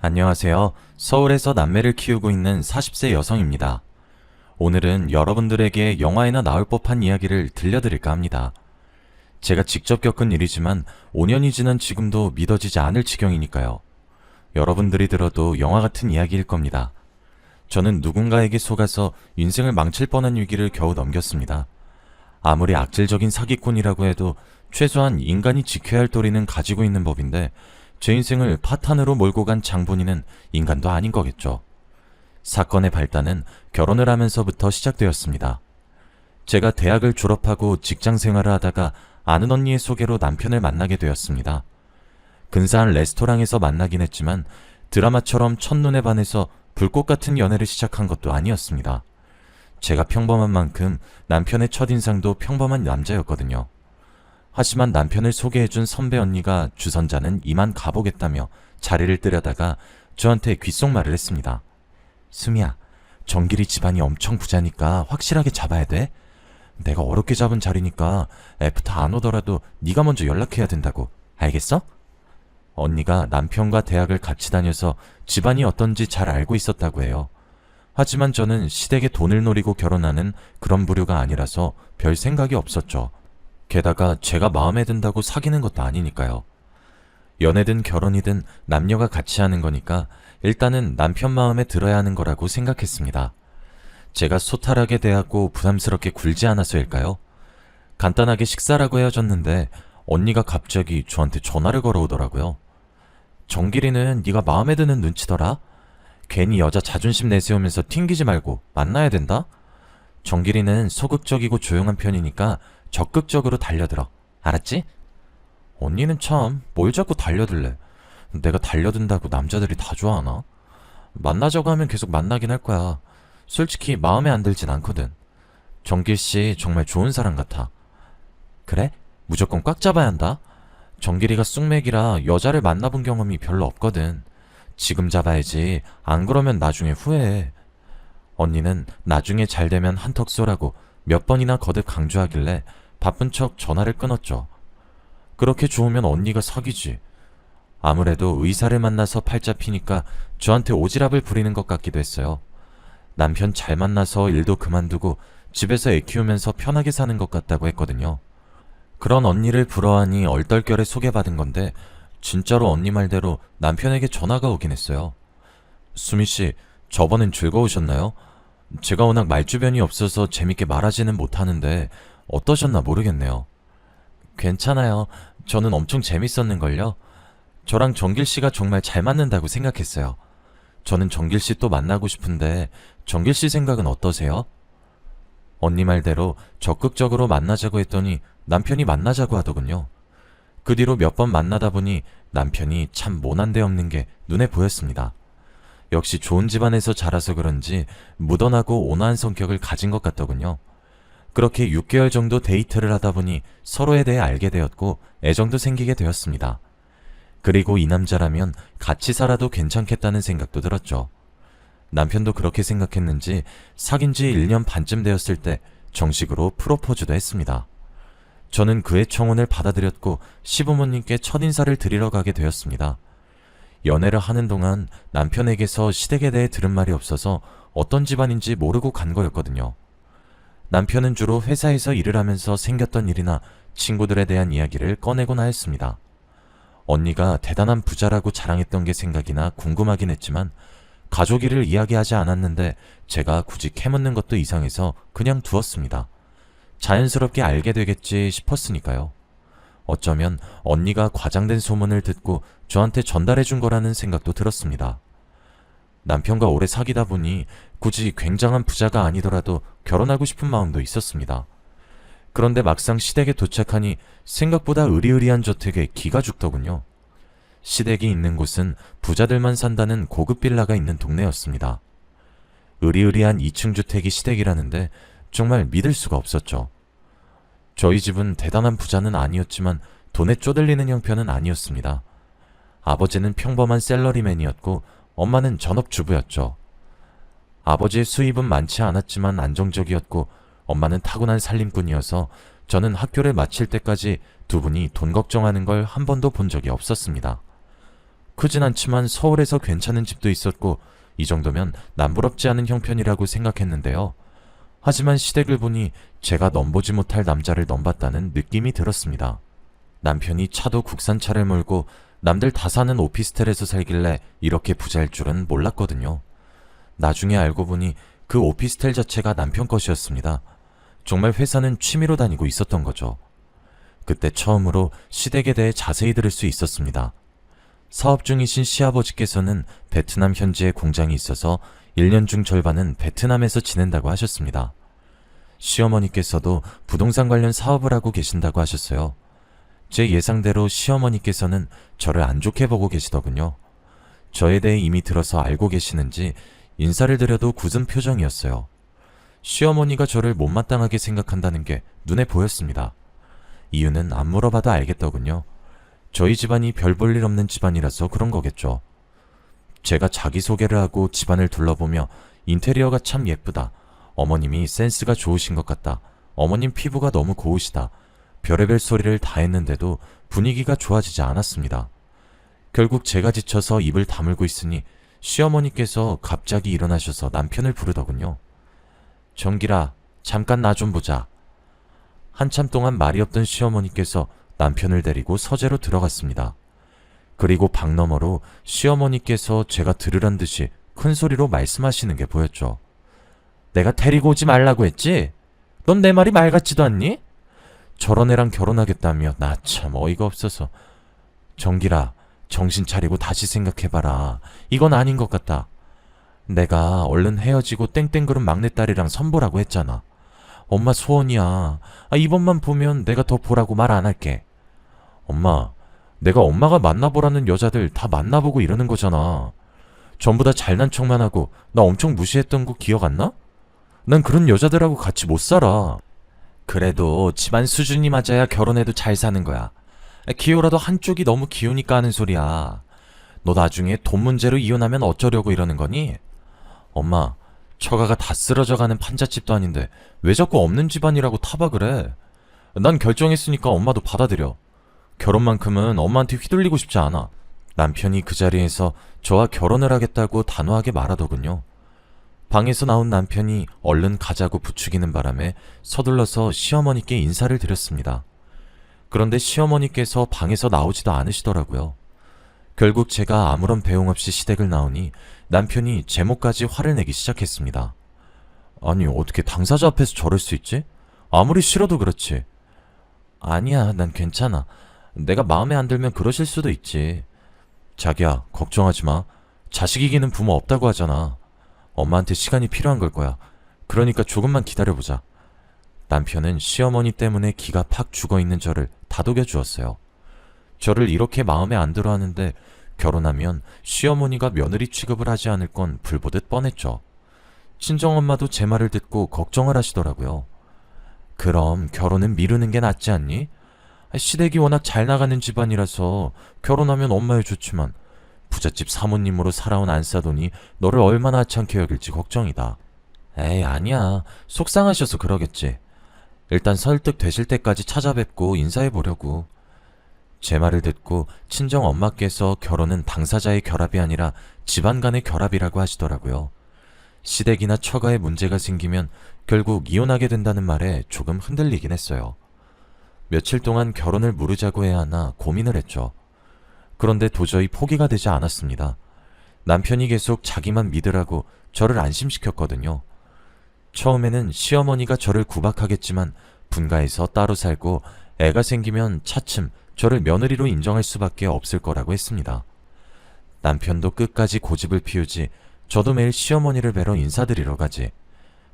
안녕하세요. 서울에서 남매를 키우고 있는 40세 여성입니다. 오늘은 여러분들에게 영화에나 나올 법한 이야기를 들려드릴까 합니다. 제가 직접 겪은 일이지만 5년이 지난 지금도 믿어지지 않을 지경이니까요. 여러분들이 들어도 영화 같은 이야기일 겁니다. 저는 누군가에게 속아서 인생을 망칠 뻔한 위기를 겨우 넘겼습니다. 아무리 악질적인 사기꾼이라고 해도 최소한 인간이 지켜야 할 도리는 가지고 있는 법인데 제 인생을 파탄으로 몰고 간 장본인은 인간도 아닌 거겠죠. 사건의 발단은 결혼을 하면서부터 시작되었습니다. 제가 대학을 졸업하고 직장 생활을 하다가 아는 언니의 소개로 남편을 만나게 되었습니다. 근사한 레스토랑에서 만나긴 했지만 드라마처럼 첫눈에 반해서 불꽃 같은 연애를 시작한 것도 아니었습니다. 제가 평범한 만큼 남편의 첫인상도 평범한 남자였거든요. 하지만 남편을 소개해준 선배 언니가 주선자는 이만 가보겠다며 자리를 뜨려다가 저한테 귓속말을 했습니다. 수미야, 정길이 집안이 엄청 부자니까 확실하게 잡아야 돼. 내가 어렵게 잡은 자리니까 애프터 안 오더라도 네가 먼저 연락해야 된다고. 알겠어? 언니가 남편과 대학을 같이 다녀서 집안이 어떤지 잘 알고 있었다고 해요. 하지만 저는 시댁에 돈을 노리고 결혼하는 그런 부류가 아니라서 별 생각이 없었죠. 게다가 제가 마음에 든다고 사귀는 것도 아니니까요. 연애든 결혼이든 남녀가 같이 하는 거니까 일단은 남편 마음에 들어야 하는 거라고 생각했습니다. 제가 소탈하게 대하고 부담스럽게 굴지 않아서일까요? 간단하게 식사라고 헤어졌는데 언니가 갑자기 저한테 전화를 걸어오더라고요. 정길이는 네가 마음에 드는 눈치더라? 괜히 여자 자존심 내세우면서 튕기지 말고 만나야 된다? 정길이는 소극적이고 조용한 편이니까 적극적으로 달려들어. 알았지? 언니는 참 뭘 자꾸 달려들래. 내가 달려든다고 남자들이 다 좋아하나? 만나자고 하면 계속 만나긴 할 거야. 솔직히 마음에 안 들진 않거든. 정길씨 정말 좋은 사람 같아. 그래? 무조건 꽉 잡아야 한다. 정길이가 쑥맥이라 여자를 만나본 경험이 별로 없거든. 지금 잡아야지. 안 그러면 나중에 후회해. 언니는 나중에 잘 되면 한턱 쏘라고 몇 번이나 거듭 강조하길래 바쁜 척 전화를 끊었죠. 그렇게 좋으면 언니가 사귀지. 아무래도 의사를 만나서 팔자 피니까 저한테 오지랖을 부리는 것 같기도 했어요. 남편 잘 만나서 일도 그만두고 집에서 애 키우면서 편하게 사는 것 같다고 했거든요. 그런 언니를 부러워하니 얼떨결에 소개받은 건데 진짜로 언니 말대로 남편에게 전화가 오긴 했어요. 수미씨, 저번엔 즐거우셨나요? 제가 워낙 말주변이 없어서 재밌게 말하지는 못하는데 어떠셨나 모르겠네요. 괜찮아요. 저는 엄청 재밌었는걸요. 저랑 정길씨가 정말 잘 맞는다고 생각했어요. 저는 정길씨 또 만나고 싶은데 정길씨 생각은 어떠세요? 언니 말대로 적극적으로 만나자고 했더니 남편이 만나자고 하더군요. 그 뒤로 몇 번 만나다 보니 남편이 참 모난데 없는 게 눈에 보였습니다. 역시 좋은 집안에서 자라서 그런지 무던하고 온화한 성격을 가진 것 같더군요. 그렇게 6개월 정도 데이트를 하다 보니 서로에 대해 알게 되었고 애정도 생기게 되었습니다. 그리고 이 남자라면 같이 살아도 괜찮겠다는 생각도 들었죠. 남편도 그렇게 생각했는지 사귄 지 1년 반쯤 되었을 때 정식으로 프로포즈도 했습니다. 저는 그의 청혼을 받아들였고 시부모님께 첫인사를 드리러 가게 되었습니다. 연애를 하는 동안 남편에게서 시댁에 대해 들은 말이 없어서 어떤 집안인지 모르고 간 거였거든요. 남편은 주로 회사에서 일을 하면서 생겼던 일이나 친구들에 대한 이야기를 꺼내곤 하였습니다. 언니가 대단한 부자라고 자랑했던 게 생각이나 궁금하긴 했지만 가족 일을 이야기하지 않았는데 제가 굳이 캐묻는 것도 이상해서 그냥 두었습니다. 자연스럽게 알게 되겠지 싶었으니까요. 어쩌면 언니가 과장된 소문을 듣고 저한테 전달해 준 거라는 생각도 들었습니다. 남편과 오래 사귀다 보니 굳이 굉장한 부자가 아니더라도 결혼하고 싶은 마음도 있었습니다. 그런데 막상 시댁에 도착하니 생각보다 으리으리한 저택에 기가 죽더군요. 시댁이 있는 곳은 부자들만 산다는 고급 빌라가 있는 동네였습니다. 으리으리한 2층 주택이 시댁이라는데 정말 믿을 수가 없었죠. 저희 집은 대단한 부자는 아니었지만 돈에 쪼들리는 형편은 아니었습니다. 아버지는 평범한 셀러리맨이었고 엄마는 전업주부였죠. 아버지의 수입은 많지 않았지만 안정적이었고 엄마는 타고난 살림꾼이어서 저는 학교를 마칠 때까지 두 분이 돈 걱정하는 걸 한 번도 본 적이 없었습니다. 크진 않지만 서울에서 괜찮은 집도 있었고 이 정도면 남부럽지 않은 형편이라고 생각했는데요. 하지만 시댁을 보니 제가 넘보지 못할 남자를 넘봤다는 느낌이 들었습니다. 남편이 차도 국산차를 몰고 남들 다 사는 오피스텔에서 살길래 이렇게 부자일 줄은 몰랐거든요. 나중에 알고 보니 그 오피스텔 자체가 남편 것이었습니다. 정말 회사는 취미로 다니고 있었던 거죠. 그때 처음으로 시댁에 대해 자세히 들을 수 있었습니다. 사업 중이신 시아버지께서는 베트남 현지에 공장이 있어서 1년 중 절반은 베트남에서 지낸다고 하셨습니다. 시어머니께서도 부동산 관련 사업을 하고 계신다고 하셨어요. 제 예상대로 시어머니께서는 저를 안 좋게 보고 계시더군요. 저에 대해 이미 들어서 알고 계시는지 인사를 드려도 굳은 표정이었어요. 시어머니가 저를 못마땅하게 생각한다는 게 눈에 보였습니다. 이유는 안 물어봐도 알겠더군요. 저희 집안이 별 볼 일 없는 집안이라서 그런 거겠죠. 제가 자기소개를 하고 집안을 둘러보며 인테리어가 참 예쁘다. 어머님이 센스가 좋으신 것 같다. 어머님 피부가 너무 고우시다. 별의별 소리를 다 했는데도 분위기가 좋아지지 않았습니다. 결국 제가 지쳐서 입을 다물고 있으니 시어머니께서 갑자기 일어나셔서 남편을 부르더군요. 정기라, 잠깐 나 좀 보자. 한참 동안 말이 없던 시어머니께서 남편을 데리고 서재로 들어갔습니다. 그리고 방 너머로 시어머니께서 제가 들으란 듯이 큰 소리로 말씀하시는 게 보였죠. 내가 데리고 오지 말라고 했지? 넌 내 말이 말 같지도 않니? 저런 애랑 결혼하겠다며 나 참 어이가 없어서. 정기라, 정신 차리고 다시 생각해봐라. 이건 아닌 것 같다. 내가 얼른 헤어지고 땡땡그룹 막내딸이랑 선보라고 했잖아. 엄마 소원이야. 이번만 보면 내가 더 보라고 말 안 할게. 엄마, 내가 엄마가 만나보라는 여자들 다 만나보고 이러는 거잖아. 전부 다 잘난 척만 하고 나 엄청 무시했던 거 기억 안 나? 난 그런 여자들하고 같이 못 살아. 그래도 집안 수준이 맞아야 결혼해도 잘 사는 거야. 기호라도 한쪽이 너무 기우니까 하는 소리야. 너 나중에 돈 문제로 이혼하면 어쩌려고 이러는 거니? 엄마, 처가가 다 쓰러져가는 판잣집도 아닌데 왜 자꾸 없는 집안이라고 타박을 해? 난 결정했으니까 엄마도 받아들여. 결혼만큼은 엄마한테 휘둘리고 싶지 않아. 남편이 그 자리에서 저와 결혼을 하겠다고 단호하게 말하더군요. 방에서 나온 남편이 얼른 가자고 부추기는 바람에 서둘러서 시어머니께 인사를 드렸습니다. 그런데 시어머니께서 방에서 나오지도 않으시더라고요. 결국 제가 아무런 배웅 없이 시댁을 나오니 남편이 제목까지 화를 내기 시작했습니다. 아니, 어떻게 당사자 앞에서 저럴 수 있지? 아무리 싫어도 그렇지. 아니야, 난 괜찮아. 내가 마음에 안 들면 그러실 수도 있지. 자기야, 걱정하지 마. 자식 이기는 부모 없다고 하잖아. 엄마한테 시간이 필요한 걸 거야. 그러니까 조금만 기다려보자. 남편은 시어머니 때문에 기가 팍 죽어있는 저를 다독여 주었어요. 저를 이렇게 마음에 안 들어 하는데 결혼하면 시어머니가 며느리 취급을 하지 않을 건 불보듯 뻔했죠. 친정엄마도 제 말을 듣고 걱정을 하시더라고요. 그럼 결혼은 미루는 게 낫지 않니? 시댁이 워낙 잘 나가는 집안이라서 결혼하면 엄마에 좋지만 부잣집 사모님으로 살아온 안사돈이 너를 얼마나 하찮게 여길지 걱정이다. 에이, 아니야. 속상하셔서 그러겠지. 일단 설득되실 때까지 찾아뵙고 인사해보려고. 제 말을 듣고 친정 엄마께서 결혼은 당사자의 결합이 아니라 집안 간의 결합이라고 하시더라고요. 시댁이나 처가에 문제가 생기면 결국 이혼하게 된다는 말에 조금 흔들리긴 했어요. 며칠 동안 결혼을 무르자고 해야 하나 고민을 했죠. 그런데 도저히 포기가 되지 않았습니다. 남편이 계속 자기만 믿으라고 저를 안심시켰거든요. 처음에는 시어머니가 저를 구박하겠지만 분가해서 따로 살고 애가 생기면 차츰 저를 며느리로 인정할 수밖에 없을 거라고 했습니다. 남편도 끝까지 고집을 피우지 저도 매일 시어머니를 뵈러 인사드리러 가지.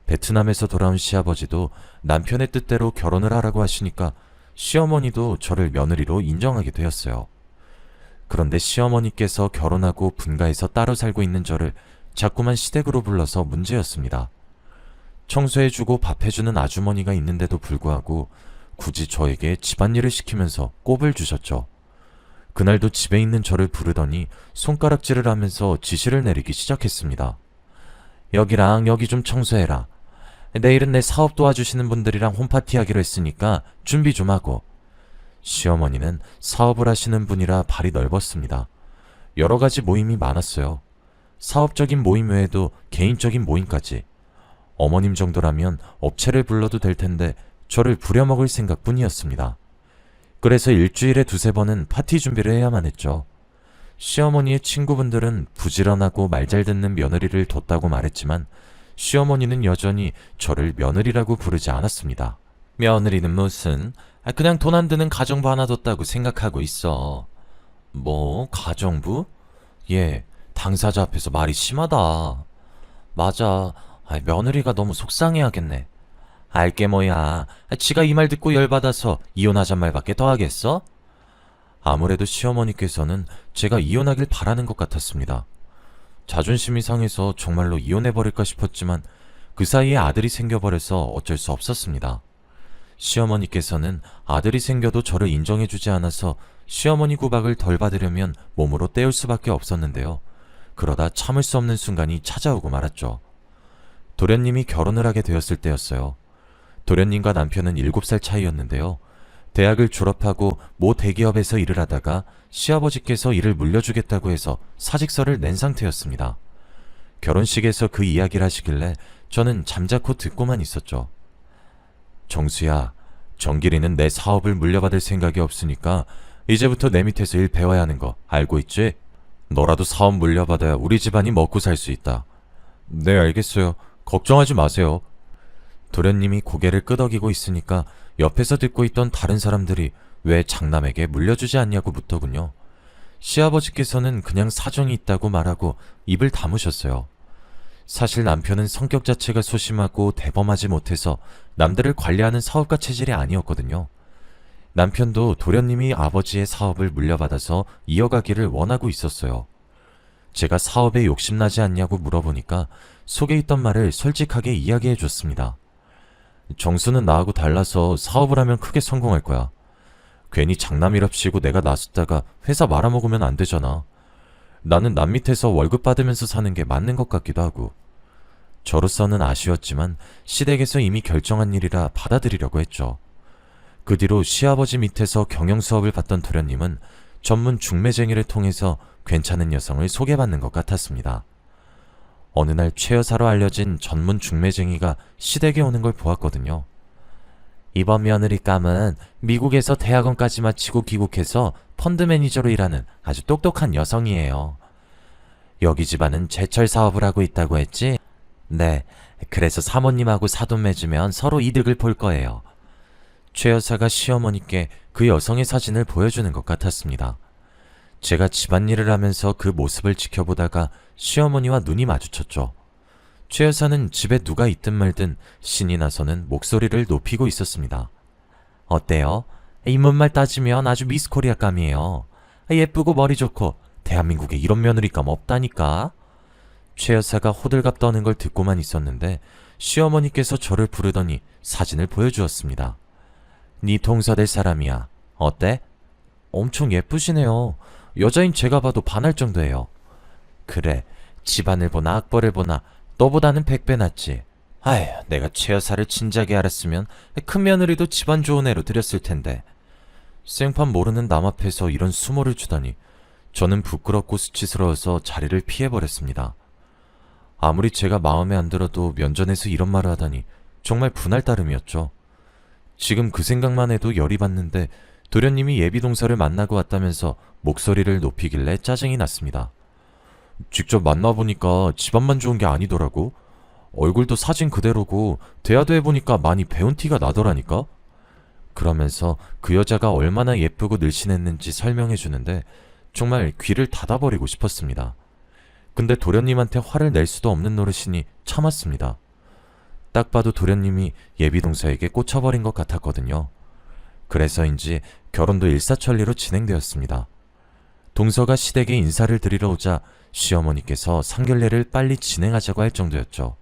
베트남에서 돌아온 시아버지도 남편의 뜻대로 결혼을 하라고 하시니까 시어머니도 저를 며느리로 인정하게 되었어요. 그런데 시어머니께서 결혼하고 분가해서 따로 살고 있는 저를 자꾸만 시댁으로 불러서 문제였습니다. 청소해주고 밥해주는 아주머니가 있는데도 불구하고 굳이 저에게 집안일을 시키면서 꼽을 주셨죠. 그날도 집에 있는 저를 부르더니 손가락질을 하면서 지시를 내리기 시작했습니다. 여기랑 여기 좀 청소해라. 내일은 내 사업 도와주시는 분들이랑 홈파티 하기로 했으니까 준비 좀 하고. 시어머니는 사업을 하시는 분이라 발이 넓었습니다. 여러 가지 모임이 많았어요. 사업적인 모임 외에도 개인적인 모임까지. 어머님 정도라면 업체를 불러도 될 텐데 저를 부려먹을 생각뿐이었습니다. 그래서 일주일에 두세 번은 파티 준비를 해야만 했죠. 시어머니의 친구분들은 부지런하고 말 잘 듣는 며느리를 뒀다고 말했지만 시어머니는 여전히 저를 며느리라고 부르지 않았습니다. 며느리는 무슨, 그냥 돈 안 드는 가정부 하나 뒀다고 생각하고 있어. 뭐, 가정부? 예, 당사자 앞에서 말이 심하다. 맞아, 며느리가 너무 속상해하겠네. 알게 뭐야, 지가 이 말 듣고 열받아서 이혼하잔 말밖에 더 하겠어? 아무래도 시어머니께서는 제가 이혼하길 바라는 것 같았습니다. 자존심이 상해서 정말로 이혼해버릴까 싶었지만 그 사이에 아들이 생겨버려서 어쩔 수 없었습니다. 시어머니께서는 아들이 생겨도 저를 인정해주지 않아서 시어머니 구박을 덜 받으려면 몸으로 때울 수밖에 없었는데요. 그러다 참을 수 없는 순간이 찾아오고 말았죠. 도련님이 결혼을 하게 되었을 때였어요. 도련님과 남편은 7살 차이였는데요. 대학을 졸업하고 모 대기업에서 일을 하다가 시아버지께서 일을 물려주겠다고 해서 사직서를 낸 상태였습니다. 결혼식에서 그 이야기를 하시길래 저는 잠자코 듣고만 있었죠. 정수야, 정길이는 내 사업을 물려받을 생각이 없으니까 이제부터 내 밑에서 일 배워야 하는 거 알고 있지? 너라도 사업 물려받아야 우리 집안이 먹고 살 수 있다. 네, 알겠어요. 걱정하지 마세요. 도련님이 고개를 끄덕이고 있으니까 옆에서 듣고 있던 다른 사람들이 왜 장남에게 물려주지 않냐고 묻더군요. 시아버지께서는 그냥 사정이 있다고 말하고 입을 다무셨어요. 사실 남편은 성격 자체가 소심하고 대범하지 못해서 남들을 관리하는 사업가 체질이 아니었거든요. 남편도 도련님이 아버지의 사업을 물려받아서 이어가기를 원하고 있었어요. 제가 사업에 욕심나지 않냐고 물어보니까 속에 있던 말을 솔직하게 이야기해 줬습니다. 정수는 나하고 달라서 사업을 하면 크게 성공할 거야. 괜히 장남이랍시고 내가 나섰다가 회사 말아먹으면 안 되잖아. 나는 남 밑에서 월급 받으면서 사는 게 맞는 것 같기도 하고. 저로서는 아쉬웠지만 시댁에서 이미 결정한 일이라 받아들이려고 했죠. 그 뒤로 시아버지 밑에서 경영 수업을 받던 도련님은 전문 중매쟁이를 통해서 괜찮은 여성을 소개받는 것 같았습니다. 어느 날 최 여사로 알려진 전문 중매쟁이가 시댁에 오는 걸 보았거든요. 이번 며느리감은 미국에서 대학원까지 마치고 귀국해서 펀드 매니저로 일하는 아주 똑똑한 여성이에요. 여기 집안은 제철 사업을 하고 있다고 했지? 네, 그래서 사모님하고 사돈 맺으면 서로 이득을 볼 거예요. 최 여사가 시어머니께 그 여성의 사진을 보여주는 것 같았습니다. 제가 집안일을 하면서 그 모습을 지켜보다가 시어머니와 눈이 마주쳤죠. 최 여사는 집에 누가 있든 말든 신이 나서는 목소리를 높이고 있었습니다. 어때요? 인문말 따지면 아주 미스 코리아감이에요. 예쁘고 머리 좋고 대한민국에 이런 며느리감 없다니까. 최 여사가 호들갑 떠는 걸 듣고만 있었는데 시어머니께서 저를 부르더니 사진을 보여주었습니다. 네 동서될 사람이야. 어때? 엄청 예쁘시네요. 여자인 제가 봐도 반할 정도예요. 그래, 집안을 보나 악벌을 보나 너보다는 100배 낫지. 아휴, 내가 최 여사를 진작에 알았으면 큰 며느리도 집안 좋은 애로 들였을 텐데. 생판 모르는 남 앞에서 이런 수모를 주다니 저는 부끄럽고 수치스러워서 자리를 피해버렸습니다. 아무리 제가 마음에 안 들어도 면전에서 이런 말을 하다니 정말 분할 따름이었죠. 지금 그 생각만 해도 열이 받는데 도련님이 예비동서를 만나고 왔다면서 목소리를 높이길래 짜증이 났습니다. 직접 만나보니까 집안만 좋은 게 아니더라고. 얼굴도 사진 그대로고 대화도 해보니까 많이 배운 티가 나더라니까. 그러면서 그 여자가 얼마나 예쁘고 늘씬했는지 설명해주는데 정말 귀를 닫아버리고 싶었습니다. 근데 도련님한테 화를 낼 수도 없는 노릇이니 참았습니다. 딱 봐도 도련님이 예비동서에게 꽂혀버린 것 같았거든요. 그래서인지 결혼도 일사천리로 진행되었습니다. 동서가 시댁에 인사를 드리러 오자 시어머니께서 상견례를 빨리 진행하자고 할 정도였죠.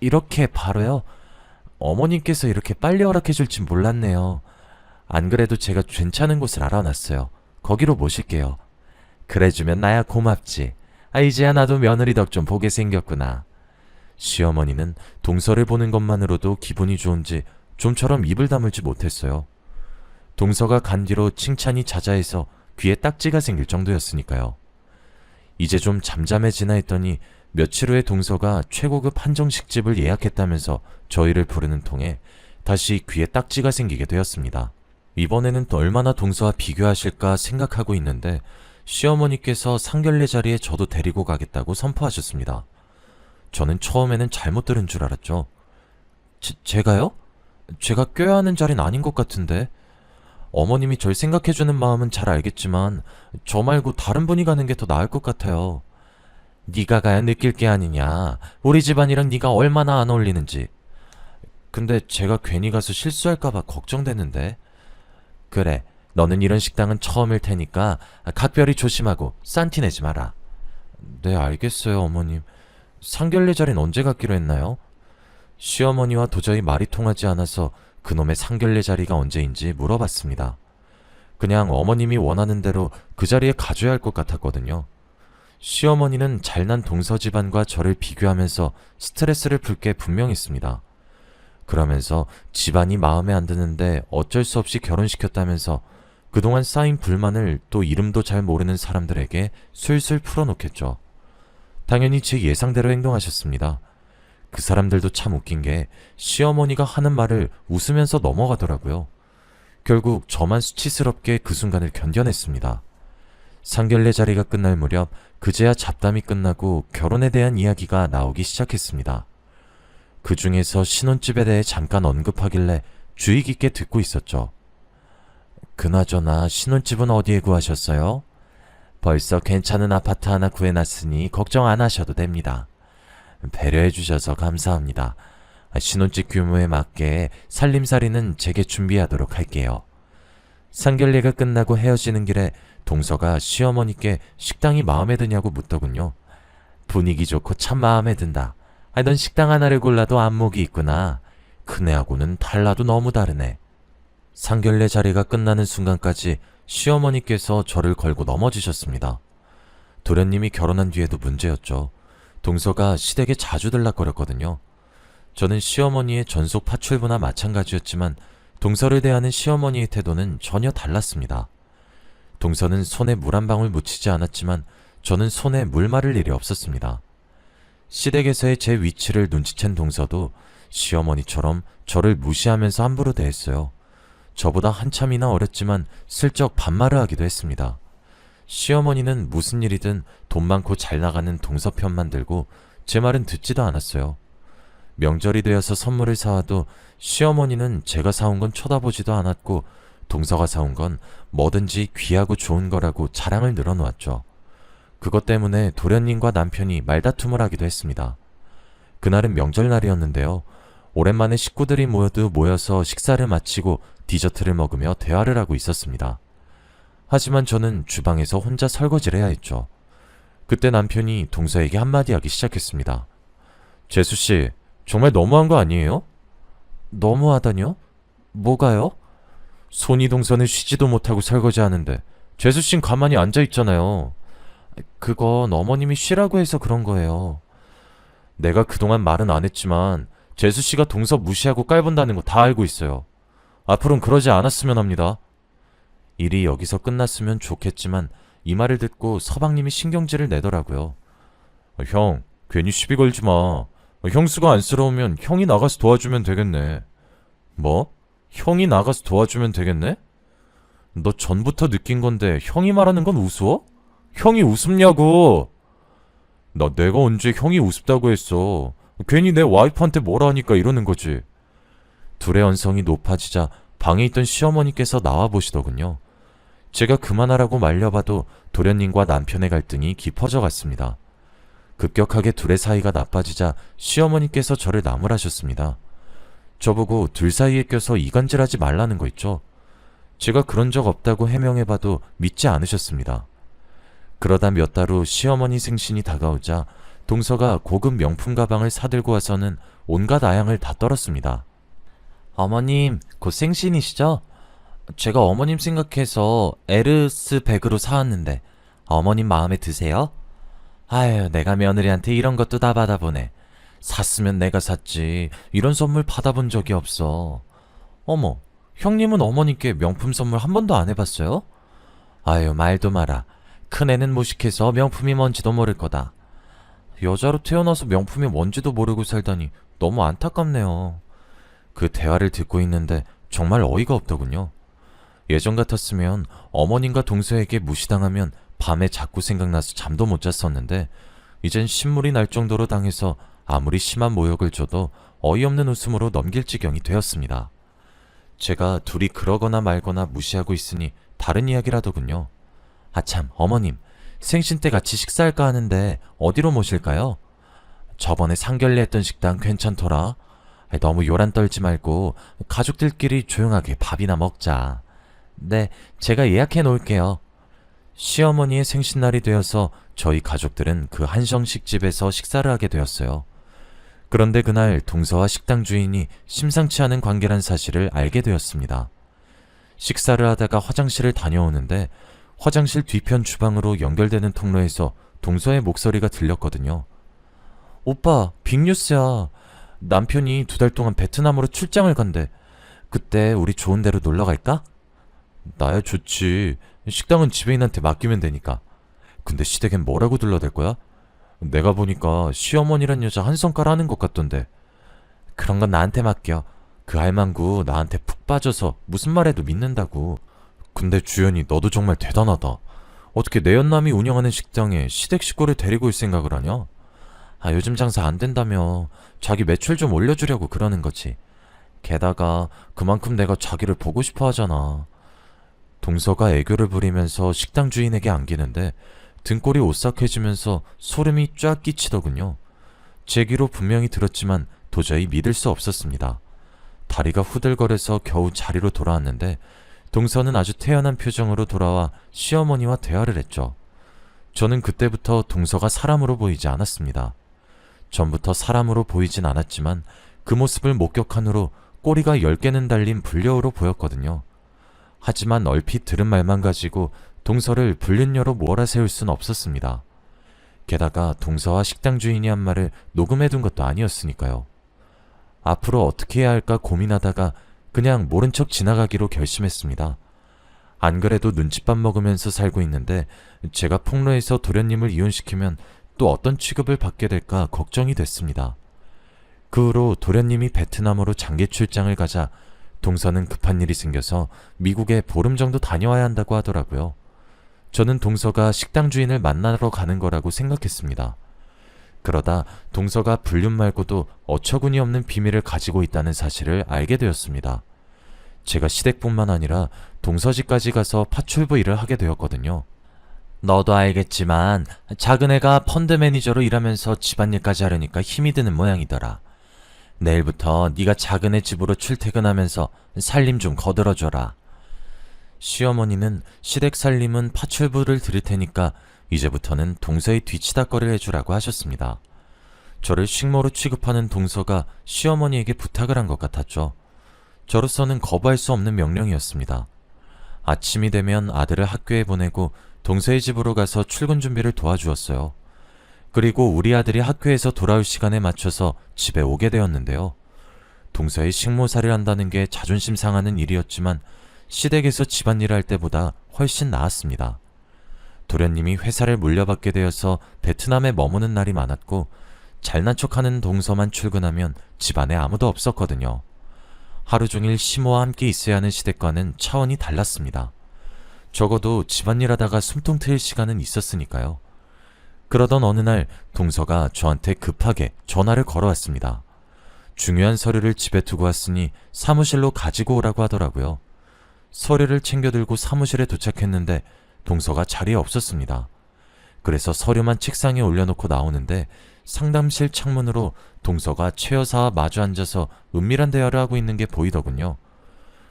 이렇게 바로요? 어머님께서 이렇게 빨리 허락해 줄진 몰랐네요. 안 그래도 제가 괜찮은 곳을 알아놨어요. 거기로 모실게요. 그래주면 나야 고맙지. 이제야 나도 며느리 덕 좀 보게 생겼구나. 시어머니는 동서를 보는 것만으로도 기분이 좋은지 좀처럼 입을 다물지 못했어요. 동서가 간 뒤로 칭찬이 자자해서 귀에 딱지가 생길 정도였으니까요. 이제 좀 잠잠해지나 했더니 며칠 후에 동서가 최고급 한정식집을 예약했다면서 저희를 부르는 통에 다시 귀에 딱지가 생기게 되었습니다. 이번에는 또 얼마나 동서와 비교하실까 생각하고 있는데 시어머니께서 상견례 자리에 저도 데리고 가겠다고 선포하셨습니다. 저는 처음에는 잘못 들은 줄 알았죠. 제가요? 제가 껴야 하는 자리는 아닌 것 같은데. 어머님이 절 생각해주는 마음은 잘 알겠지만 저 말고 다른 분이 가는 게 더 나을 것 같아요. 네가 가야 느낄 게 아니냐. 우리 집안이랑 네가 얼마나 안 어울리는지. 근데 제가 괜히 가서 실수할까봐 걱정되는데. 그래, 너는 이런 식당은 처음일 테니까 각별히 조심하고 싼티 내지 마라. 네, 알겠어요, 어머님. 상견례 자리는 언제 갖기로 했나요? 시어머니와 도저히 말이 통하지 않아서 그놈의 상견례 자리가 언제인지 물어봤습니다. 그냥 어머님이 원하는 대로 그 자리에 가줘야 할 것 같았거든요. 시어머니는 잘난 동서 집안과 저를 비교하면서 스트레스를 풀 게 분명했습니다. 그러면서 집안이 마음에 안 드는데 어쩔 수 없이 결혼시켰다면서 그동안 쌓인 불만을 또 이름도 잘 모르는 사람들에게 술술 풀어놓겠죠. 당연히 제 예상대로 행동하셨습니다. 그 사람들도 참 웃긴 게 시어머니가 하는 말을 웃으면서 넘어가더라고요. 결국 저만 수치스럽게 그 순간을 견뎌냈습니다. 상견례 자리가 끝날 무렵 그제야 잡담이 끝나고 결혼에 대한 이야기가 나오기 시작했습니다. 그 중에서 신혼집에 대해 잠깐 언급하길래 주의 깊게 듣고 있었죠. 그나저나 신혼집은 어디에 구하셨어요? 벌써 괜찮은 아파트 하나 구해놨으니 걱정 안 하셔도 됩니다. 배려해 주셔서 감사합니다. 신혼집 규모에 맞게 살림살이는 제게 준비하도록 할게요. 상견례가 끝나고 헤어지는 길에 동서가 시어머니께 식당이 마음에 드냐고 묻더군요. 분위기 좋고 참 마음에 든다. 넌 식당 하나를 골라도 안목이 있구나. 큰애하고는 달라도 너무 다르네. 상견례 자리가 끝나는 순간까지 시어머니께서 저를 걸고 넘어지셨습니다. 도련님이 결혼한 뒤에도 문제였죠. 동서가 시댁에 자주 들락거렸거든요. 저는 시어머니의 전속 파출부나 마찬가지였지만 동서를 대하는 시어머니의 태도는 전혀 달랐습니다. 동서는 손에 물 한 방울 묻히지 않았지만 저는 손에 물 마를 일이 없었습니다. 시댁에서의 제 위치를 눈치챈 동서도 시어머니처럼 저를 무시하면서 함부로 대했어요. 저보다 한참이나 어렸지만 슬쩍 반말을 하기도 했습니다. 시어머니는 무슨 일이든 돈 많고 잘 나가는 동서 편만 들고 제 말은 듣지도 않았어요. 명절이 되어서 선물을 사와도 시어머니는 제가 사온 건 쳐다보지도 않았고 동서가 사온 건 뭐든지 귀하고 좋은 거라고 자랑을 늘어놓았죠. 그것 때문에 도련님과 남편이 말다툼을 하기도 했습니다. 그날은 명절날이었는데요. 오랜만에 식구들이 모여서 식사를 마치고 디저트를 먹으며 대화를 하고 있었습니다. 하지만 저는 주방에서 혼자 설거지를 해야 했죠. 그때 남편이 동서에게 한마디 하기 시작했습니다. 재수씨, 정말 너무한 거 아니에요? 너무하다뇨? 뭐가요? 손이 동서는 쉬지도 못하고 설거지하는데 재수씨는 가만히 앉아있잖아요. 그건 어머님이 쉬라고 해서 그런 거예요. 내가 그동안 말은 안 했지만 재수씨가 동서 무시하고 깔본다는 거 다 알고 있어요. 앞으로는 그러지 않았으면 합니다. 일이 여기서 끝났으면 좋겠지만 이 말을 듣고 서방님이 신경질을 내더라고요. 형, 괜히 시비 걸지 마. 형수가 안쓰러우면 형이 나가서 도와주면 되겠네. 뭐? 형이 나가서 도와주면 되겠네? 너 전부터 느낀 건데 형이 말하는 건 우스워? 형이 우습냐고! 내가 언제 형이 우습다고 했어. 괜히 내 와이프한테 뭐라 하니까 이러는 거지. 둘의 언성이 높아지자 방에 있던 시어머니께서 나와보시더군요. 제가 그만하라고 말려봐도 도련님과 남편의 갈등이 깊어져 갔습니다. 급격하게 둘의 사이가 나빠지자 시어머니께서 저를 나무라셨습니다. 저보고 둘 사이에 껴서 이간질하지 말라는 거 있죠. 제가 그런 적 없다고 해명해봐도 믿지 않으셨습니다. 그러다 몇 달 후 시어머니 생신이 다가오자 동서가 고급 명품 가방을 사들고 와서는 온갖 아양을 다 떨었습니다. 어머님, 곧 생신이시죠? 제가 어머님 생각해서 에르스 백으로 사왔는데 어머님 마음에 드세요? 아유, 내가 며느리한테 이런 것도 다 받아보네. 샀으면 내가 샀지. 이런 선물 받아본 적이 없어. 어머, 형님은 어머니께 명품 선물 한 번도 안 해봤어요? 아유, 말도 마라. 큰애는 무식해서 명품이 뭔지도 모를 거다. 여자로 태어나서 명품이 뭔지도 모르고 살다니 너무 안타깝네요. 그 대화를 듣고 있는데 정말 어이가 없더군요. 예전 같았으면 어머님과 동서에게 무시당하면 밤에 자꾸 생각나서 잠도 못 잤었는데 이젠 신물이 날 정도로 당해서 아무리 심한 모욕을 줘도 어이없는 웃음으로 넘길 지경이 되었습니다. 제가 둘이 그러거나 말거나 무시하고 있으니 다른 이야기라더군요. 아참, 어머님, 생신 때 같이 식사할까 하는데 어디로 모실까요? 저번에 상견례 했던 식당 괜찮더라. 너무 요란 떨지 말고 가족들끼리 조용하게 밥이나 먹자. 네, 제가 예약해 놓을게요. 시어머니의 생신날이 되어서 저희 가족들은 그 한정식 집에서 식사를 하게 되었어요. 그런데 그날 동서와 식당 주인이 심상치 않은 관계란 사실을 알게 되었습니다. 식사를 하다가 화장실을 다녀오는데 화장실 뒤편 주방으로 연결되는 통로에서 동서의 목소리가 들렸거든요. 오빠, 빅뉴스야. 남편이 2달 동안 베트남으로 출장을 간대. 그때 우리 좋은 데로 놀러 갈까? 나야 좋지. 식당은 지배인한테 맡기면 되니까. 근데 시댁엔 뭐라고 둘러댈 거야? 내가 보니까 시어머니란 여자 한 성깔 하는 것 같던데. 그런 건 나한테 맡겨. 그 할망구 나한테 푹 빠져서 무슨 말해도 믿는다고. 근데 주연이 너도 정말 대단하다. 어떻게 내 연남이 운영하는 식당에 시댁 식구를 데리고 올 생각을 하냐? 요즘 장사 안 된다며. 자기 매출 좀 올려주려고 그러는 거지. 게다가 그만큼 내가 자기를 보고 싶어 하잖아. 동서가 애교를 부리면서 식당 주인에게 안기는데 등골이 오싹해지면서 소름이 쫙 끼치더군요. 제 귀로 분명히 들었지만 도저히 믿을 수 없었습니다. 다리가 후들거려서 겨우 자리로 돌아왔는데 동서는 아주 태연한 표정으로 돌아와 시어머니와 대화를 했죠. 저는 그때부터 동서가 사람으로 보이지 않았습니다. 전부터 사람으로 보이진 않았지만 그 모습을 목격한 후로 꼬리가 10개는 달린 불려우로 보였거든요. 하지만 얼핏 들은 말만 가지고 동서를 불륜녀로 몰아세울 순 없었습니다. 게다가 동서와 식당 주인이 한 말을 녹음해둔 것도 아니었으니까요. 앞으로 어떻게 해야 할까 고민하다가 그냥 모른 척 지나가기로 결심했습니다. 안 그래도 눈칫밥 먹으면서 살고 있는데 제가 폭로해서 도련님을 이혼시키면 또 어떤 취급을 받게 될까 걱정이 됐습니다. 그 후로 도련님이 베트남으로 장기 출장을 가자 동서는 급한 일이 생겨서 미국에 보름 정도 다녀와야 한다고 하더라고요. 저는 동서가 식당 주인을 만나러 가는 거라고 생각했습니다. 그러다 동서가 불륜 말고도 어처구니 없는 비밀을 가지고 있다는 사실을 알게 되었습니다. 제가 시댁뿐만 아니라 동서집까지 가서 파출부 일을 하게 되었거든요. 너도 알겠지만 작은 애가 펀드 매니저로 일하면서 집안일까지 하려니까 힘이 드는 모양이더라. 내일부터 네가 작은 애 집으로 출퇴근하면서 살림 좀 거들어줘라. 시어머니는 시댁 살림은 파출부를 들일 테니까 이제부터는 동서의 뒤치다거리를 해주라고 하셨습니다. 저를 식모로 취급하는 동서가 시어머니에게 부탁을 한 것 같았죠. 저로서는 거부할 수 없는 명령이었습니다. 아침이 되면 아들을 학교에 보내고 동서의 집으로 가서 출근 준비를 도와주었어요. 그리고 우리 아들이 학교에서 돌아올 시간에 맞춰서 집에 오게 되었는데요. 동서의 식모살이를 한다는 게 자존심 상하는 일이었지만 시댁에서 집안일을 할 때보다 훨씬 나았습니다. 도련님이 회사를 물려받게 되어서 베트남에 머무는 날이 많았고 잘난 척하는 동서만 출근하면 집안에 아무도 없었거든요. 하루 종일 시모와 함께 있어야 하는 시댁과는 차원이 달랐습니다. 적어도 집안일 하다가 숨통 트일 시간은 있었으니까요. 그러던 어느 날 동서가 저한테 급하게 전화를 걸어왔습니다. 중요한 서류를 집에 두고 왔으니 사무실로 가지고 오라고 하더라고요. 서류를 챙겨 들고 사무실에 도착했는데 동서가 자리에 없었습니다. 그래서 서류만 책상에 올려놓고 나오는데 상담실 창문으로 동서가 최 여사와 마주 앉아서 은밀한 대화를 하고 있는 게 보이더군요.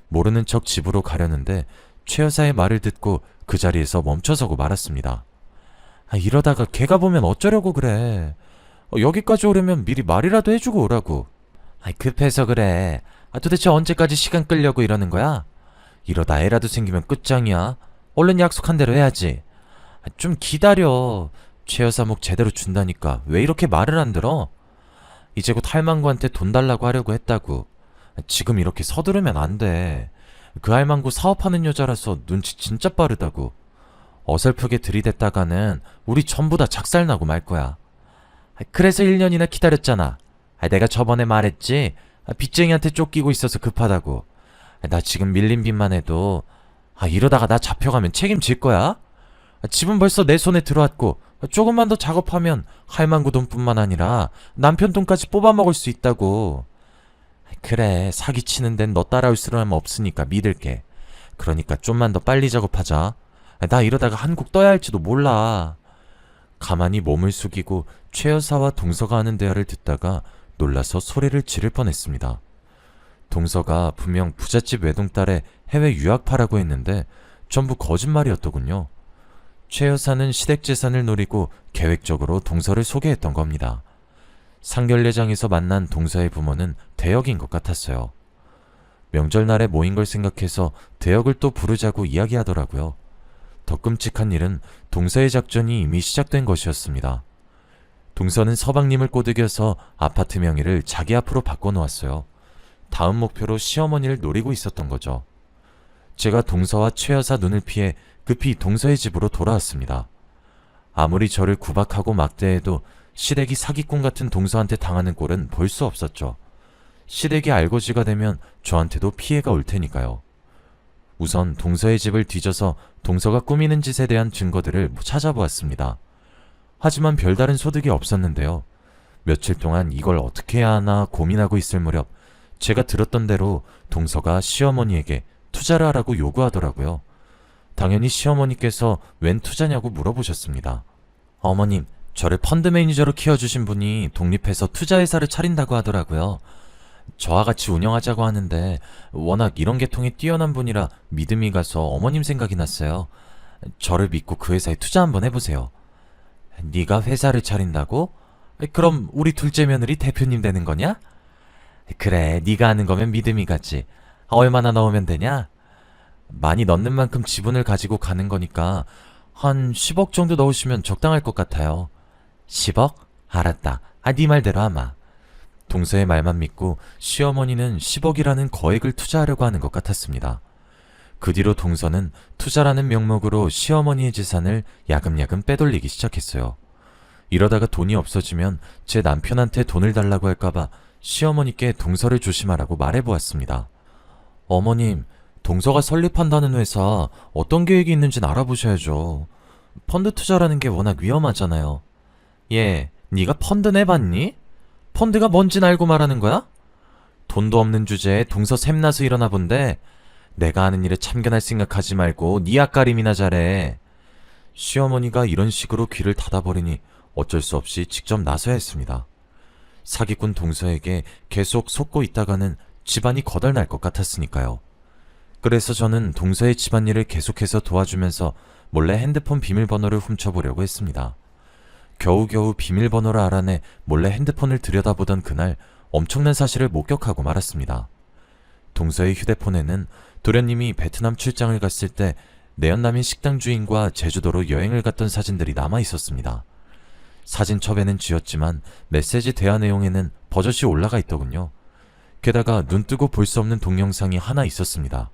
모르는 척 집으로 가려는데 최 여사의 말을 듣고 그 자리에서 멈춰서고 말았습니다. 이러다가 걔가 보면 어쩌려고 그래. 여기까지 오려면 미리 말이라도 해주고 오라고. 급해서 그래. 도대체 언제까지 시간 끌려고 이러는 거야? 이러다 애라도 생기면 끝장이야. 얼른 약속한 대로 해야지. 좀 기다려. 최 여사 목 제대로 준다니까 왜 이렇게 말을 안 들어? 이제 곧 할망구한테 돈 달라고 하려고 했다고. 지금 이렇게 서두르면 안 돼. 그 할망구 사업하는 여자라서 눈치 진짜 빠르다고. 어설프게 들이댔다가는 우리 전부 다 작살나고 말 거야. 그래서 1년이나 기다렸잖아. 내가 저번에 말했지. 빚쟁이한테 쫓기고 있어서 급하다고. 나 지금 밀린 빚만 해도 이러다가 나 잡혀가면 책임질 거야? 집은 벌써 내 손에 들어왔고 조금만 더 작업하면 할망구 돈뿐만 아니라 남편 돈까지 뽑아먹을 수 있다고. 그래, 사기치는 데는 너 따라올 사람 없으니까 믿을게. 그러니까 좀만 더 빨리 작업하자. 나 이러다가 한국 떠야 할지도 몰라. 가만히 몸을 숙이고 최 여사와 동서가 하는 대화를 듣다가 놀라서 소리를 지를 뻔했습니다. 동서가 분명 부잣집 외동딸의 해외 유학파라고 했는데 전부 거짓말이었더군요. 최 여사는 시댁 재산을 노리고 계획적으로 동서를 소개했던 겁니다. 상견례장에서 만난 동서의 부모는 대역인 것 같았어요. 명절날에 모인 걸 생각해서 대역을 또 부르자고 이야기하더라고요. 더 끔찍한 일은 동서의 작전이 이미 시작된 것이었습니다. 동서는 서방님을 꼬드겨서 아파트 명의를 자기 앞으로 바꿔놓았어요. 다음 목표로 시어머니를 노리고 있었던 거죠. 제가 동서와 최 여사 눈을 피해 급히 동서의 집으로 돌아왔습니다. 아무리 저를 구박하고 막대해도 시댁이 사기꾼 같은 동서한테 당하는 꼴은 볼 수 없었죠. 시댁이 알거지가 되면 저한테도 피해가 올 테니까요. 우선 동서의 집을 뒤져서 동서가 꾸미는 짓에 대한 증거들을 찾아보았습니다. 하지만 별다른 소득이 없었는데요. 며칠 동안 이걸 어떻게 해야 하나 고민하고 있을 무렵 제가 들었던 대로 동서가 시어머니에게 투자를 하라고 요구하더라고요. 당연히 시어머니께서 웬 투자냐고 물어보셨습니다. 어머님, 저를 펀드 매니저로 키워주신 분이 독립해서 투자회사를 차린다고 하더라고요. 저와 같이 운영하자고 하는데 워낙 이런 계통이 뛰어난 분이라 믿음이 가서 어머님 생각이 났어요. 저를 믿고 그 회사에 투자 한번 해보세요. 네가 회사를 차린다고? 그럼 우리 둘째 며느리 대표님 되는 거냐? 그래, 네가 하는 거면 믿음이 가지. 얼마나 넣으면 되냐? 많이 넣는 만큼 지분을 가지고 가는 거니까 한 10억 정도 넣으시면 적당할 것 같아요. 10억? 알았다. 네 말대로 아마. 동서의 말만 믿고 시어머니는 10억이라는 거액을 투자하려고 하는 것 같았습니다. 그 뒤로 동서는 투자라는 명목으로 시어머니의 재산을 야금야금 빼돌리기 시작했어요. 이러다가 돈이 없어지면 제 남편한테 돈을 달라고 할까봐 시어머니께 동서를 조심하라고 말해보았습니다. 어머님, 동서가 설립한다는 회사 어떤 계획이 있는지는 알아보셔야죠. 펀드 투자라는 게 워낙 위험하잖아요. 예, 네가 펀드 내봤니? 펀드가 뭔진 알고 말하는 거야? 돈도 없는 주제에 동서 샘나서 일어나 본데 내가 하는 일에 참견할 생각하지 말고 네 앞가림이나 잘해. 시어머니가 이런 식으로 귀를 닫아버리니 어쩔 수 없이 직접 나서야 했습니다. 사기꾼 동서에게 계속 속고 있다가는 집안이 거덜날 것 같았으니까요. 그래서 저는 동서의 집안일을 계속해서 도와주면서 몰래 핸드폰 비밀번호를 훔쳐보려고 했습니다. 겨우겨우 비밀번호를 알아내 몰래 핸드폰을 들여다보던 그날 엄청난 사실을 목격하고 말았습니다. 동서의 휴대폰에는 도련님이 베트남 출장을 갔을 때 내연남인 식당 주인과 제주도로 여행을 갔던 사진들이 남아 있었습니다. 사진첩에는 지웠지만 메시지 대화 내용에는 버젓이 올라가 있더군요. 게다가 눈뜨고 볼 수 없는 동영상이 하나 있었습니다.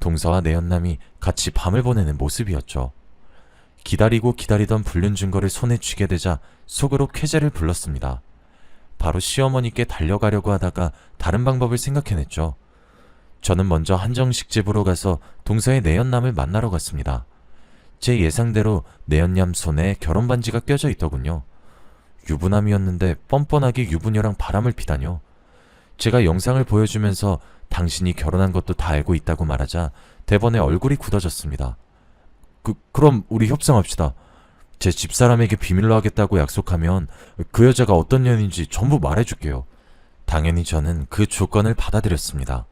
동서와 내연남이 같이 밤을 보내는 모습이었죠. 기다리고 기다리던 불륜 증거를 손에 쥐게 되자 속으로 쾌재를 불렀습니다. 바로 시어머니께 달려가려고 하다가 다른 방법을 생각해냈죠. 저는 먼저 한정식 집으로 가서 동서의 내연남을 만나러 갔습니다. 제 예상대로 내연남 손에 결혼 반지가 껴져 있더군요. 유부남이었는데 뻔뻔하게 유부녀랑 바람을 피다뇨. 제가 영상을 보여주면서 당신이 결혼한 것도 다 알고 있다고 말하자 대번에 얼굴이 굳어졌습니다. 그럼 우리 협상합시다. 제 집사람에게 비밀로 하겠다고 약속하면 그 여자가 어떤 년인지 전부 말해줄게요. 당연히 저는 그 조건을 받아들였습니다.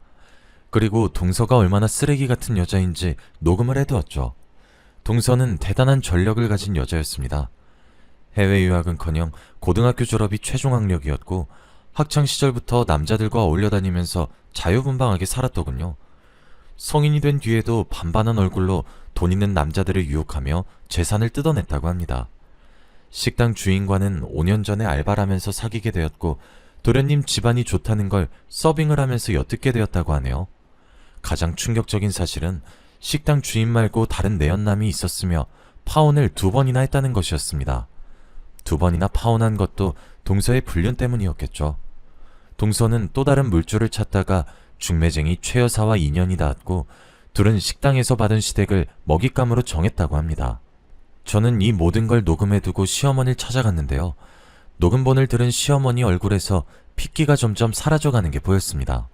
그리고 동서가 얼마나 쓰레기 같은 여자인지 녹음을 해두었죠. 동서는 대단한 전력을 가진 여자였습니다. 해외 유학은커녕 고등학교 졸업이 최종 학력이었고 학창시절부터 남자들과 어울려 다니면서 자유분방하게 살았더군요. 성인이 된 뒤에도 반반한 얼굴로 돈 있는 남자들을 유혹하며 재산을 뜯어냈다고 합니다. 식당 주인과는 5년 전에 알바를 하면서 사귀게 되었고 도련님 집안이 좋다는 걸 서빙을 하면서 엿듣게 되었다고 하네요. 가장 충격적인 사실은 식당 주인 말고 다른 내연남이 있었으며 파혼을 2번이나 했다는 것이었습니다. 2번이나 파혼한 것도 동서의 불륜 때문이었겠죠. 동서는 또 다른 물줄을 찾다가 중매쟁이 최 여사와 인연이 닿았고 둘은 식당에서 받은 시댁을 먹잇감으로 정했다고 합니다. 저는 이 모든 걸 녹음해두고 시어머니를 찾아갔는데요. 녹음본을 들은 시어머니 얼굴에서 핏기가 점점 사라져가는 게 보였습니다.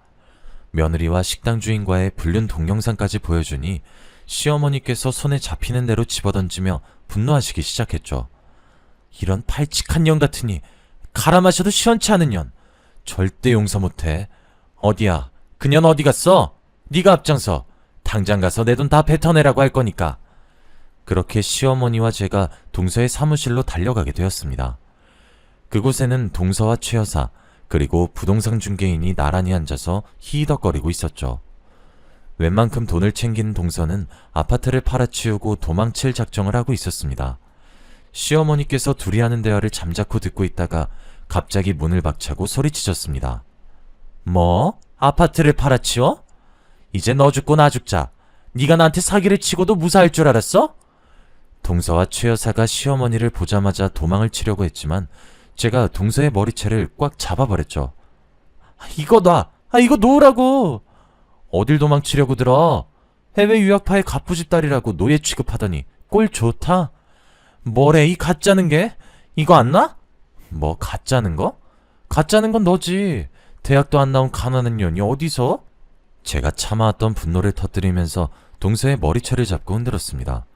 며느리와 식당 주인과의 불륜 동영상까지 보여주니 시어머니께서 손에 잡히는 대로 집어던지며 분노하시기 시작했죠. 이런 발칙한 년 같으니 갈아 마셔도 시원치 않은 년. 절대 용서 못해. 어디야? 그 년 어디 갔어? 네가 앞장서. 당장 가서 내 돈 다 뱉어내라고 할 거니까. 그렇게 시어머니와 제가 동서의 사무실로 달려가게 되었습니다. 그곳에는 동서와 최 여사 그리고 부동산 중개인이 나란히 앉아서 히히덕거리고 있었죠. 웬만큼 돈을 챙긴 동서는 아파트를 팔아치우고 도망칠 작정을 하고 있었습니다. 시어머니께서 둘이 하는 대화를 잠자코 듣고 있다가 갑자기 문을 박차고 소리치셨습니다. 뭐? 아파트를 팔아치워? 이제 너 죽고 나 죽자. 네가 나한테 사기를 치고도 무사할 줄 알았어? 동서와 최 여사가 시어머니를 보자마자 도망을 치려고 했지만 제가 동서의 머리채를 꽉 잡아버렸죠. 이거 놔! 이거 놓으라고! 어딜 도망치려고 들어? 해외 유학파의 갑부집 딸이라고 노예 취급하더니 꼴 좋다? 뭐래 이 가짜는 게? 이거 안 나? 뭐 가짜는 거? 가짜는 건 너지. 대학도 안 나온 가난한 년이 어디서? 제가 참아왔던 분노를 터뜨리면서 동서의 머리채를 잡고 흔들었습니다.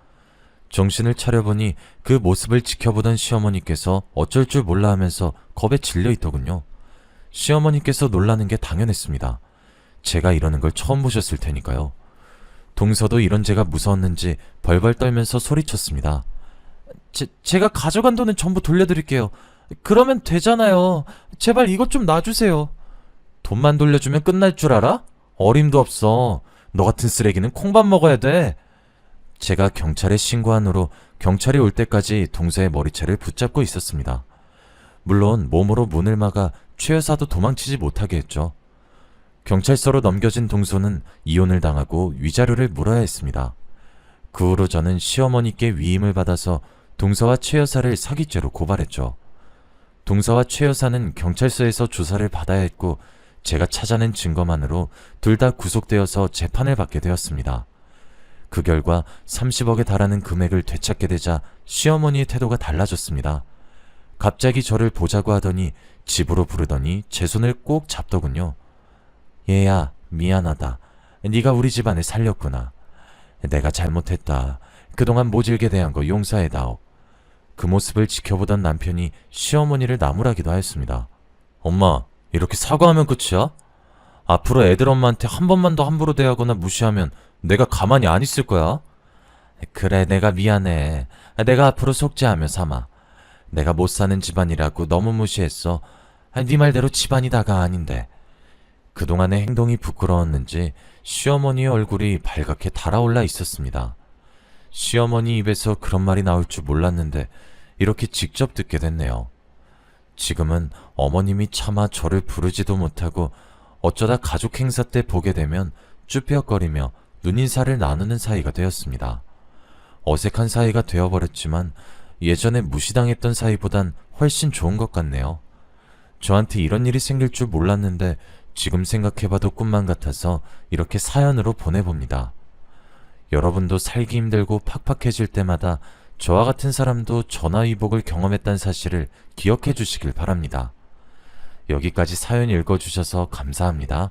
정신을 차려보니 그 모습을 지켜보던 시어머니께서 어쩔 줄 몰라 하면서 겁에 질려 있더군요. 시어머니께서 놀라는 게 당연했습니다. 제가 이러는 걸 처음 보셨을 테니까요. 동서도 이런 제가 무서웠는지 벌벌 떨면서 소리쳤습니다. 제가 가져간 돈은 전부 돌려드릴게요. 그러면 되잖아요. 제발 이것 좀 놔주세요. 돈만 돌려주면 끝날 줄 알아? 어림도 없어. 너 같은 쓰레기는 콩밥 먹어야 돼. 제가 경찰에 신고한 후로 경찰이 올 때까지 동서의 머리채를 붙잡고 있었습니다. 물론 몸으로 문을 막아 최 여사도 도망치지 못하게 했죠. 경찰서로 넘겨진 동서는 이혼을 당하고 위자료를 물어야 했습니다. 그 후로 저는 시어머니께 위임을 받아서 동서와 최 여사를 사기죄로 고발했죠. 동서와 최 여사는 경찰서에서 조사를 받아야 했고 제가 찾아낸 증거만으로 둘 다 구속되어서 재판을 받게 되었습니다. 그 결과 30억에 달하는 금액을 되찾게 되자 시어머니의 태도가 달라졌습니다. 갑자기 저를 보자고 하더니 집으로 부르더니 제 손을 꼭 잡더군요. 얘야, 미안하다. 네가 우리 집안을 살렸구나. 내가 잘못했다. 그동안 모질게 대한 거 용서해다오. 그 모습을 지켜보던 남편이 시어머니를 나무라기도 하였습니다. 엄마, 이렇게 사과하면 끝이야? 앞으로 애들 엄마한테 한 번만 더 함부로 대하거나 무시하면 내가 가만히 안 있을 거야. 그래, 내가 미안해. 내가 앞으로 속죄하며 삼아. 내가 못 사는 집안이라고 너무 무시했어. 네 말대로 집안이 다가 아닌데. 그동안의 행동이 부끄러웠는지 시어머니의 얼굴이 발갛게 달아올라 있었습니다. 시어머니 입에서 그런 말이 나올 줄 몰랐는데 이렇게 직접 듣게 됐네요. 지금은 어머님이 차마 저를 부르지도 못하고 어쩌다 가족 행사 때 보게 되면 쭈뼛거리며 눈인사를 나누는 사이가 되었습니다. 어색한 사이가 되어버렸지만 예전에 무시당했던 사이보단 훨씬 좋은 것 같네요. 저한테 이런 일이 생길 줄 몰랐는데 지금 생각해봐도 꿈만 같아서 이렇게 사연으로 보내봅니다. 여러분도 살기 힘들고 팍팍해질 때마다 저와 같은 사람도 전화위복을 경험했다는 사실을 기억해 주시길 바랍니다. 여기까지 사연 읽어주셔서 감사합니다.